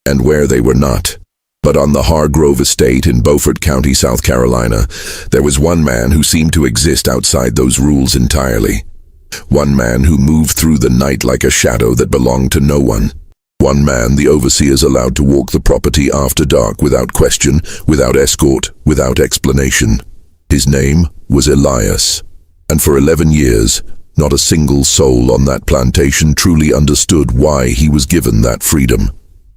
and where they were not. But on the Hargrove estate in Beaufort County, South Carolina, there was one man who seemed to exist outside those rules entirely. One man who moved through the night like a shadow that belonged to no one. One man the overseers allowed to walk the property after dark without question, without escort, without explanation. His name was Elias. And for 11 years, not a single soul on that plantation truly understood why he was given that freedom.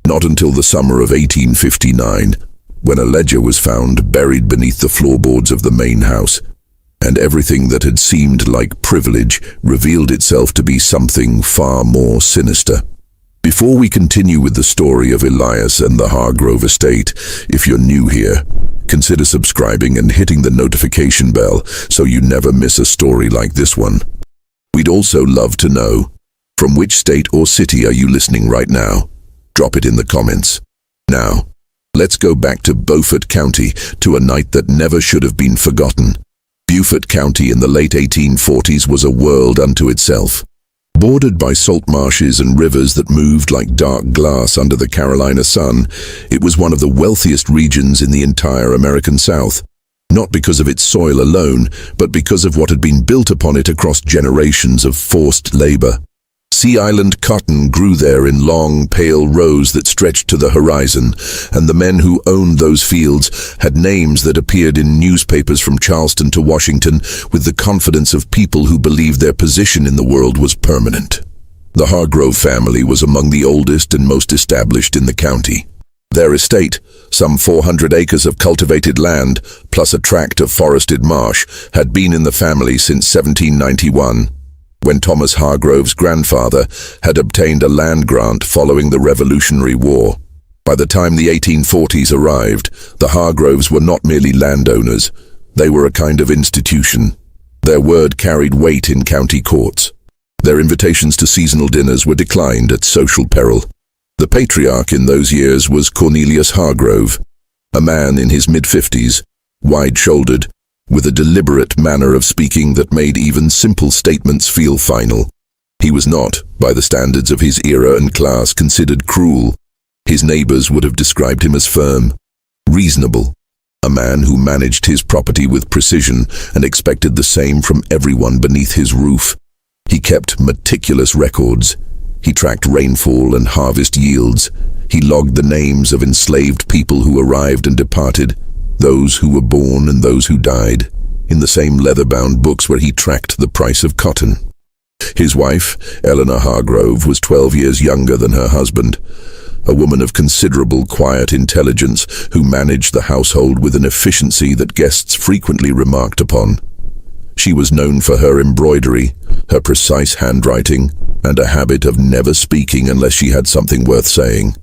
Not until the summer of 1859, when a ledger was found buried beneath the floorboards of the main house, and everything that had seemed like privilege revealed itself to be something far more sinister. Before we continue with the story of Elias and the Hargrove estate, if you're new here, consider subscribing and hitting the notification bell so you never miss a story like this one. We'd also love to know, from which state or city are you listening right now? Drop it in the comments. Now, let's go back to Beaufort County, to a night that never should have been forgotten. Beaufort County in the late 1840s was a world unto itself. Bordered by salt marshes and rivers that moved like dark glass under the Carolina sun, it was one of the wealthiest regions in the entire American South. Not because of its soil alone, but because of what had been built upon it across generations of forced labor. Sea Island cotton grew there in long, pale rows that stretched to the horizon, and the men who owned those fields had names that appeared in newspapers from Charleston to Washington with the confidence of people who believed their position in the world was permanent. The Hargrove family was among the oldest and most established in the county. Their estate, some 400 acres of cultivated land, plus a tract of forested marsh, had been in the family since 1791. When Thomas Hargrove's grandfather had obtained a land grant following the Revolutionary War. By the time the 1840s arrived, the Hargroves were not merely landowners, they were a kind of institution. Their word carried weight in county courts. Their invitations to seasonal dinners were declined at social peril. The patriarch in those years was Cornelius Hargrove, a man in his mid-50s, wide-shouldered, with a deliberate manner of speaking that made even simple statements feel final. He was not, by the standards of his era and class, considered cruel. His neighbors would have described him as firm, reasonable, a man who managed his property with precision and expected the same from everyone beneath his roof. He kept meticulous records. He tracked rainfall and harvest yields. He logged the names of enslaved people who arrived and departed, those who were born and those who died, in the same leather-bound books where he tracked the price of cotton. His wife, Eleanor Hargrove, was 12 years younger than her husband, a woman of considerable quiet intelligence who managed the household with an efficiency that guests frequently remarked upon. She was known for her embroidery, her precise handwriting, and a habit of never speaking unless she had something worth saying.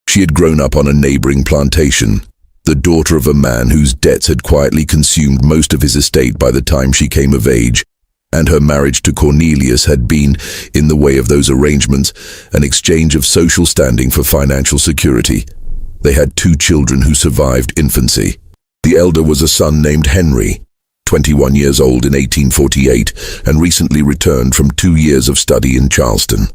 She had grown up on a neighboring plantation, the daughter of a man whose debts had quietly consumed most of his estate by the time she came of age, and her marriage to Cornelius had been, in the way of those arrangements, an exchange of social standing for financial security. They had 2 children who survived infancy. The elder was a son named Henry, 21 years old in 1848, and recently returned from 2 years of study in Charleston.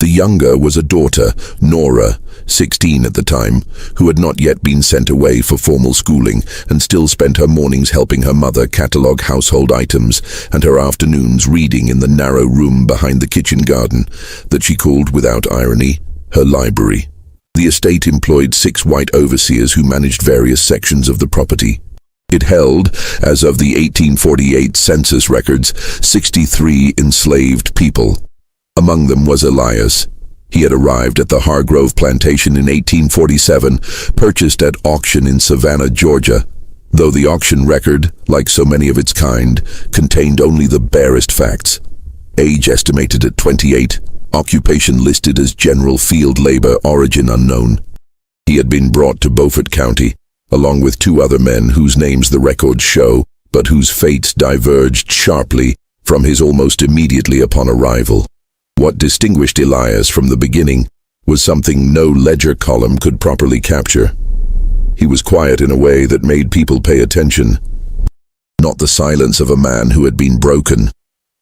The younger was a daughter, Nora, 16 at the time, who had not yet been sent away for formal schooling and still spent her mornings helping her mother catalog household items and her afternoons reading in the narrow room behind the kitchen garden that she called, without irony, her library. The estate employed 6 white overseers who managed various sections of the property. It held, as of the 1848 census records, 63 enslaved people. Among them was Elias. He had arrived at the Hargrove plantation in 1847, purchased at auction in Savannah, Georgia, though the auction record, like so many of its kind, contained only the barest facts. Age estimated at 28, occupation listed as general field labor, origin unknown. He had been brought to Beaufort County, along with 2 other men whose names the records show, but whose fates diverged sharply from his almost immediately upon arrival. What distinguished Elias from the beginning was something no ledger column could properly capture. He was quiet in a way that made people pay attention. Not the silence of a man who had been broken.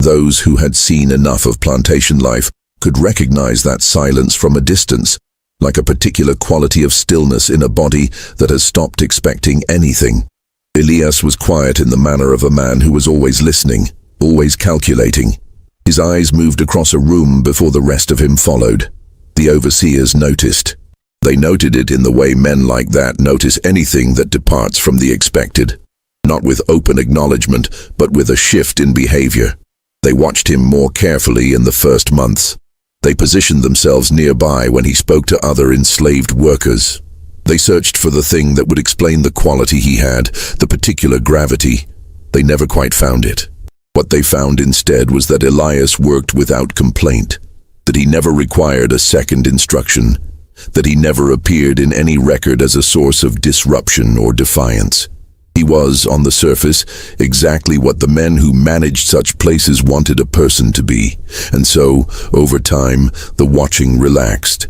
Those who had seen enough of plantation life could recognize that silence from a distance, like a particular quality of stillness in a body that has stopped expecting anything. Elias was quiet in the manner of a man who was always listening, always calculating. His eyes moved across a room before the rest of him followed. The overseers noticed. They noted it in the way men like that notice anything that departs from the expected. Not with open acknowledgement, but with a shift in behavior. They watched him more carefully in the first months. They positioned themselves nearby when he spoke to other enslaved workers. They searched for the thing that would explain the quality he had, the particular gravity. They never quite found it. What they found instead was that Elias worked without complaint, that he never required a second instruction, that he never appeared in any record as a source of disruption or defiance. He was, on the surface, exactly what the men who managed such places wanted a person to be, and so, over time, the watching relaxed.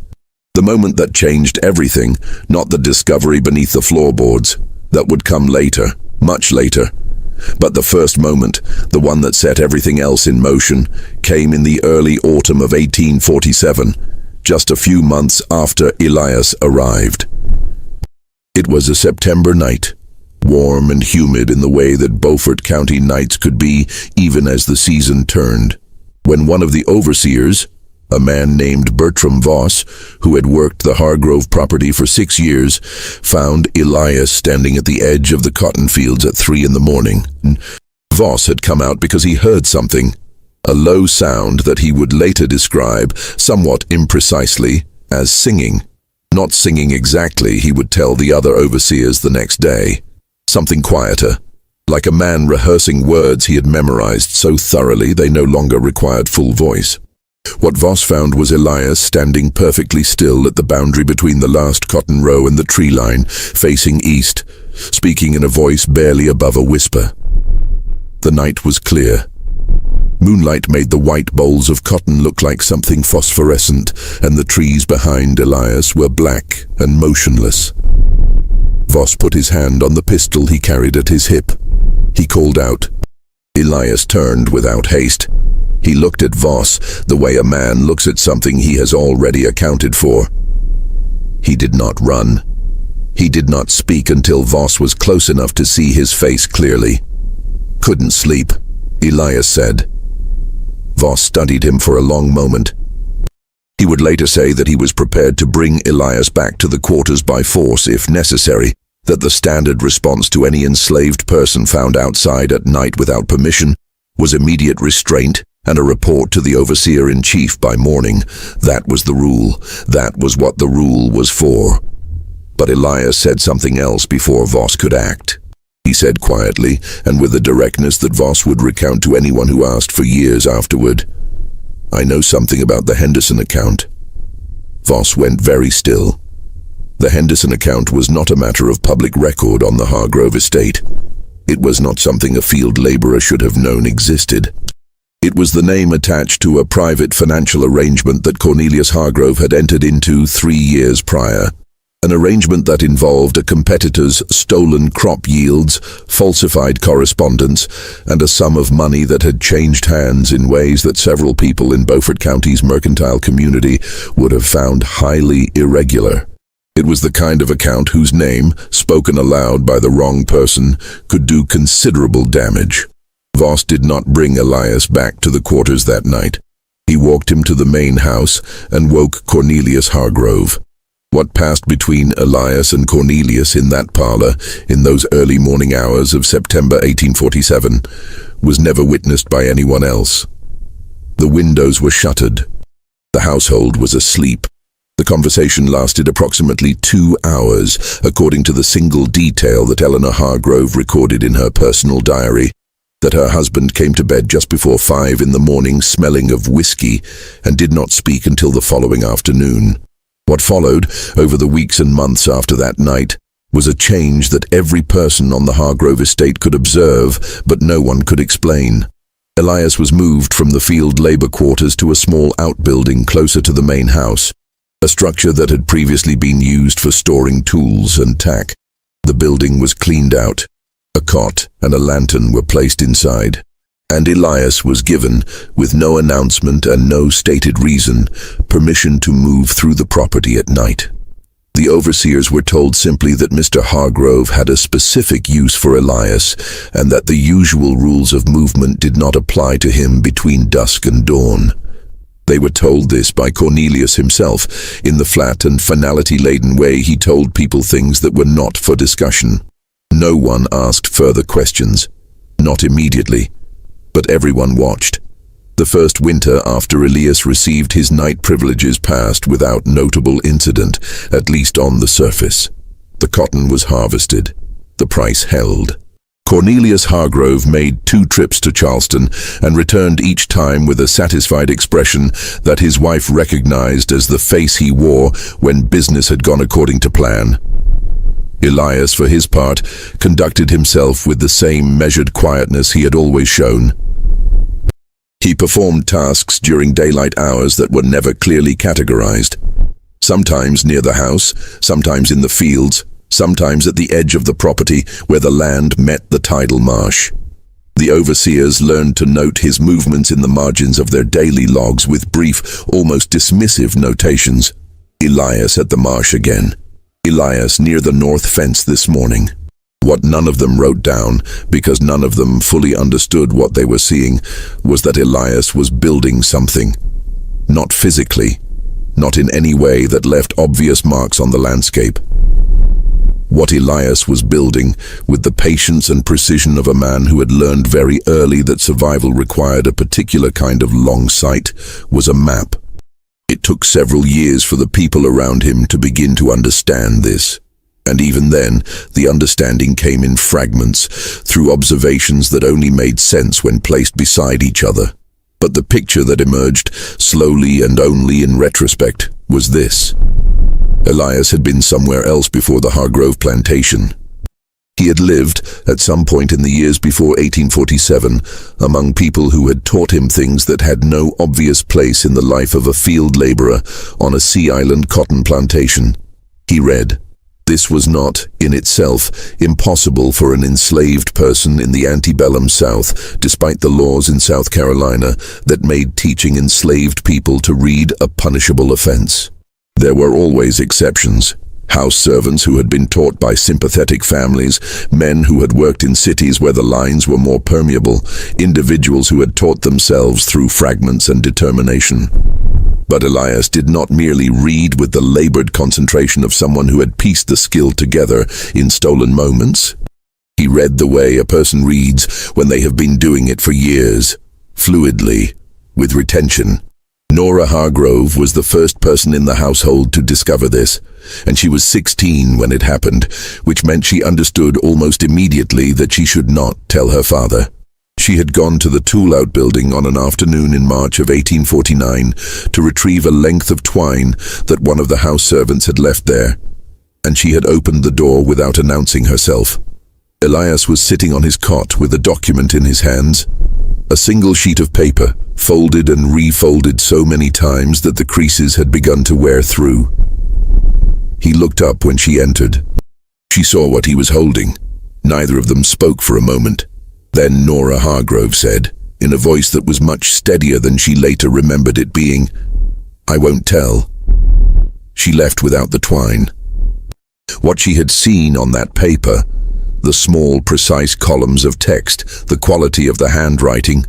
The moment that changed everything, not the discovery beneath the floorboards, that would come later, much later. But the first moment, the one that set everything else in motion, came in the early autumn of 1847, just a few months after Elias arrived. It was a September night, warm and humid in the way that Beaufort County nights could be even as the season turned, when one of the overseers, a man named Bertram Voss, who had worked the Hargrove property for 6 years, found Elias standing at the edge of the cotton fields at 3 in the morning. Voss had come out because he heard something, a low sound that he would later describe, somewhat imprecisely, as singing. Not singing exactly, he would tell the other overseers the next day. Something quieter, like a man rehearsing words he had memorized so thoroughly they no longer required full voice. What Voss found was Elias standing perfectly still at the boundary between the last cotton row and the tree line, facing east, speaking in a voice barely above a whisper. The night was clear. Moonlight made the white bolls of cotton look like something phosphorescent, and the trees behind Elias were black and motionless. Voss put his hand on the pistol he carried at his hip. He called out. Elias turned without haste. He looked at Voss the way a man looks at something he has already accounted for. He did not run. He did not speak until Voss was close enough to see his face clearly. Couldn't sleep, Elias said. Voss studied him for a long moment. He would later say that he was prepared to bring Elias back to the quarters by force if necessary, that the standard response to any enslaved person found outside at night without permission was immediate restraint and a report to the overseer-in-chief by morning. That was the rule. That was what the rule was for. But Elias said something else before Voss could act. He said quietly, and with a directness that Voss would recount to anyone who asked for years afterward, "I know something about the Henderson account." Voss went very still. The Henderson account was not a matter of public record on the Hargrove estate. It was not something a field laborer should have known existed. It was the name attached to a private financial arrangement that Cornelius Hargrove had entered into 3 years prior. An arrangement that involved a competitor's stolen crop yields, falsified correspondence, and a sum of money that had changed hands in ways that several people in Beaufort County's mercantile community would have found highly irregular. It was the kind of account whose name, spoken aloud by the wrong person, could do considerable damage. Voss did not bring Elias back to the quarters that night. He walked him to the main house and woke Cornelius Hargrove. What passed between Elias and Cornelius in that parlor, in those early morning hours of September 1847, was never witnessed by anyone else. The windows were shuttered. The household was asleep. The conversation lasted approximately 2 hours, according to the single detail that Eleanor Hargrove recorded in her personal diary, that her husband came to bed just before 5 in the morning smelling of whiskey and did not speak until the following afternoon. What followed, over the weeks and months after that night, was a change that every person on the Hargrove estate could observe, but no one could explain. Elias was moved from the field labor quarters to a small outbuilding closer to the main house, a structure that had previously been used for storing tools and tack. The building was cleaned out. A cot and a lantern were placed inside. And Elias was given, with no announcement and no stated reason, permission to move through the property at night. The overseers were told simply that Mr. Hargrove had a specific use for Elias and that the usual rules of movement did not apply to him between dusk and dawn. They were told this by Cornelius himself. In the flat and finality-laden way he told people things that were not for discussion. No one asked further questions. Not immediately. But everyone watched. The first winter after Elias received his night privileges passed without notable incident, at least on the surface. The cotton was harvested. The price held. Cornelius Hargrove made 2 trips to Charleston and returned each time with a satisfied expression that his wife recognized as the face he wore when business had gone according to plan. Elias, for his part, conducted himself with the same measured quietness he had always shown. He performed tasks during daylight hours that were never clearly categorized. Sometimes near the house, sometimes in the fields, sometimes at the edge of the property where the land met the tidal marsh. The overseers learned to note his movements in the margins of their daily logs with brief, almost dismissive notations. Elias at the marsh again. Elias near the north fence this morning. What none of them wrote down, because none of them fully understood what they were seeing, was that Elias was building something. Not physically, not in any way that left obvious marks on the landscape. What Elias was building, with the patience and precision of a man who had learned very early that survival required a particular kind of long sight, was a map. It took several years for the people around him to begin to understand this. And even then, the understanding came in fragments, through observations that only made sense when placed beside each other. But the picture that emerged, slowly and only in retrospect, was this. Elias had been somewhere else before the Hargrove plantation. He had lived, at some point in the years before 1847, among people who had taught him things that had no obvious place in the life of a field laborer on a Sea Island cotton plantation. He read, "This was not, in itself, impossible for an enslaved person in the antebellum South, despite the laws in South Carolina that made teaching enslaved people to read a punishable offense. There were always exceptions. House servants who had been taught by sympathetic families, men who had worked in cities where the lines were more permeable, individuals who had taught themselves through fragments and determination. But Elias did not merely read with the labored concentration of someone who had pieced the skill together in stolen moments. He read the way a person reads when they have been doing it for years, fluidly, with retention. Nora Hargrove was the first person in the household to discover this, and she was 16 when it happened, which meant she understood almost immediately that she should not tell her father. She had gone to the tool-out building on an afternoon in March of 1849 to retrieve a length of twine that one of the house servants had left there, and she had opened the door without announcing herself. Elias was sitting on his cot with a document in his hands, a single sheet of paper, folded and refolded so many times that the creases had begun to wear through. He looked up when she entered. She saw what he was holding. Neither of them spoke for a moment. Then Nora Hargrove said, in a voice that was much steadier than she later remembered it being, "I won't tell." She left without the twine. What she had seen on that paper, the small, precise columns of text, the quality of the handwriting,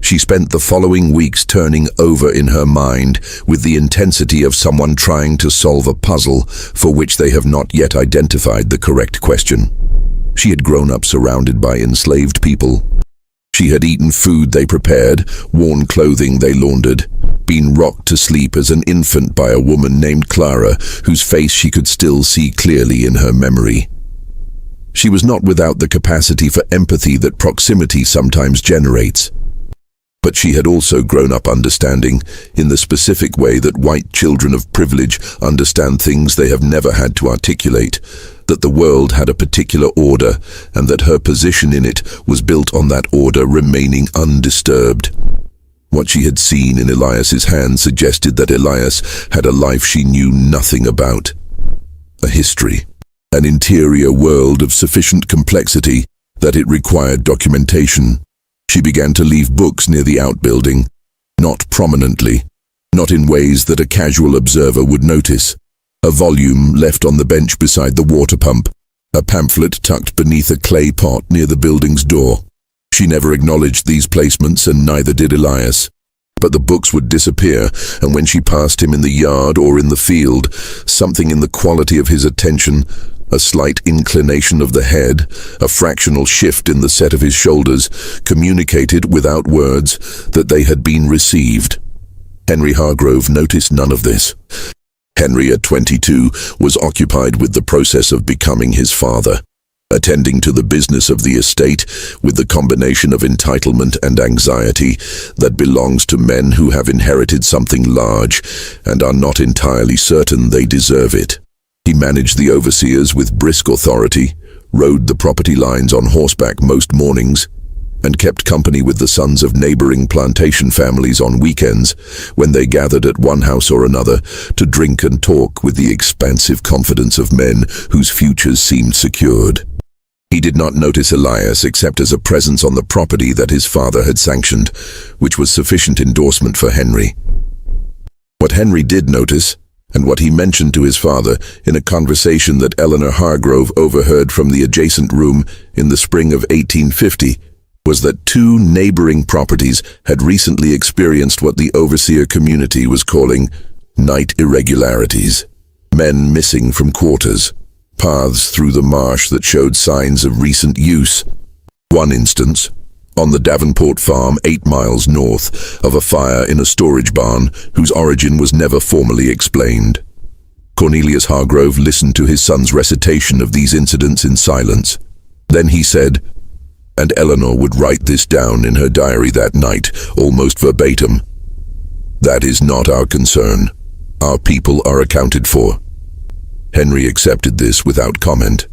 she spent the following weeks turning over in her mind with the intensity of someone trying to solve a puzzle for which they have not yet identified the correct question. She had grown up surrounded by enslaved people. She had eaten food they prepared, worn clothing they laundered, been rocked to sleep as an infant by a woman named Clara, whose face she could still see clearly in her memory. She was not without the capacity for empathy that proximity sometimes generates. But she had also grown up understanding, in the specific way that white children of privilege understand things they have never had to articulate, that the world had a particular order and that her position in it was built on that order remaining undisturbed. What she had seen in Elias's hand suggested that Elias had a life she knew nothing about, a history, an interior world of sufficient complexity that it required documentation. She began to leave books near the outbuilding, not prominently, not in ways that a casual observer would notice. A volume left on the bench beside the water pump, a pamphlet tucked beneath a clay pot near the building's door. She never acknowledged these placements, and neither did Elias. But the books would disappear, and when she passed him in the yard or in the field, something in the quality of his attention, a slight inclination of the head, a fractional shift in the set of his shoulders, communicated without words that they had been received. Henry Hargrove noticed none of this. Henry, at 22, was occupied with the process of becoming his father, attending to the business of the estate with the combination of entitlement and anxiety that belongs to men who have inherited something large and are not entirely certain they deserve it. He managed the overseers with brisk authority, rode the property lines on horseback most mornings, and kept company with the sons of neighboring plantation families on weekends when they gathered at one house or another to drink and talk with the expansive confidence of men whose futures seemed secured. He did not notice Elias except as a presence on the property that his father had sanctioned, which was sufficient endorsement for Henry. What Henry did notice, and what he mentioned to his father in a conversation that Eleanor Hargrove overheard from the adjacent room in the spring of 1850, was that two neighboring properties had recently experienced what the overseer community was calling night irregularities. Men missing from quarters, paths through the marsh that showed signs of recent use. One instance, on the Davenport farm 8 miles north, of a fire in a storage barn whose origin was never formally explained. Cornelius Hargrove listened to his son's recitation of these incidents in silence. Then he said, and Eleanor would write this down in her diary that night, almost verbatim, "That is not our concern. Our people are accounted for." Henry accepted this without comment.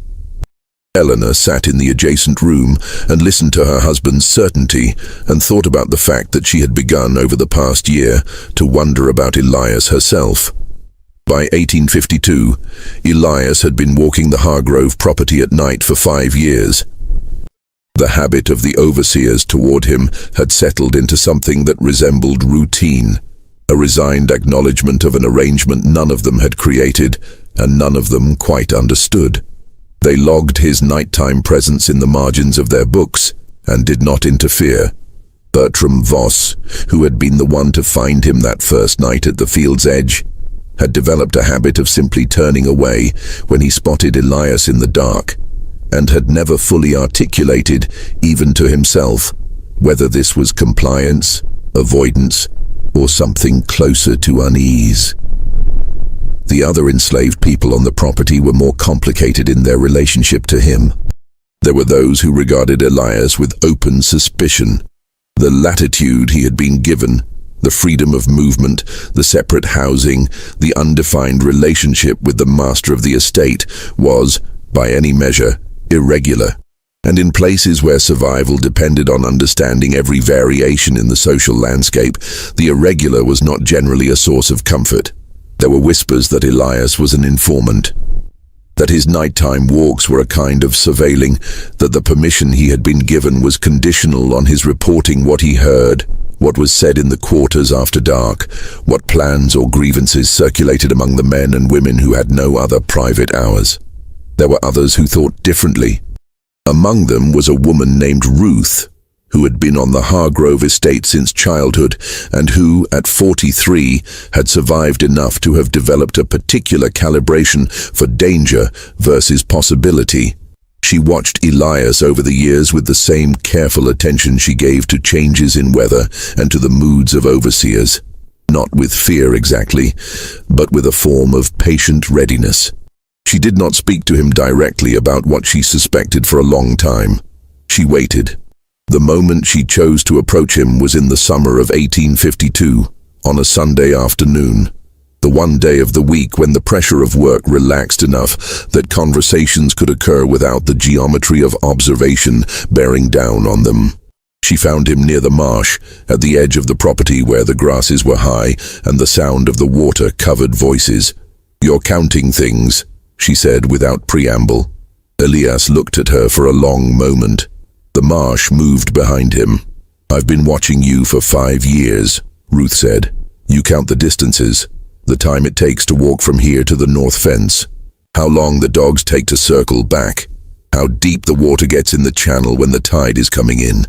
Eleanor sat in the adjacent room and listened to her husband's certainty and thought about the fact that she had begun over the past year to wonder about Elias herself. By 1852, Elias had been walking the Hargrove property at night for 5 years. The habit of the overseers toward him had settled into something that resembled routine, a resigned acknowledgement of an arrangement none of them had created and none of them quite understood. They logged his nighttime presence in the margins of their books and did not interfere. Bertram Voss, who had been the one to find him that first night at the field's edge, had developed a habit of simply turning away when he spotted Elias in the dark, and had never fully articulated, even to himself, whether this was compliance, avoidance, or something closer to unease. The other enslaved people on the property were more complicated in their relationship to him. There were those who regarded Elias with open suspicion. The latitude he had been given, the freedom of movement, the separate housing, the undefined relationship with the master of the estate was, by any measure, irregular, and in places where survival depended on understanding every variation in the social landscape, the irregular was not generally a source of comfort. There were whispers that Elias was an informant, that his nighttime walks were a kind of surveilling, that the permission he had been given was conditional on his reporting what he heard, what was said in the quarters after dark, what plans or grievances circulated among the men and women who had no other private hours. There were others who thought differently. Among them was a woman named Ruth, who had been on the Hargrove estate since childhood and who, at 43, had survived enough to have developed a particular calibration for danger versus possibility. She watched Elias over the years with the same careful attention she gave to changes in weather and to the moods of overseers, not with fear exactly, but with a form of patient readiness. She did not speak to him directly about what she suspected for a long time. She waited. The moment she chose to approach him was in the summer of 1852, on a Sunday afternoon, the one day of the week when the pressure of work relaxed enough that conversations could occur without the geometry of observation bearing down on them. She found him near the marsh, at the edge of the property where the grasses were high and the sound of the water covered voices. "You're counting things," she said without preamble. Elias looked at her for a long moment. The marsh moved behind him. I've been watching you for 5 years, Ruth said. You count the distances, the time it takes to walk from here to the north fence, how long the dogs take to circle back, how deep the water gets in the channel when the tide is coming in.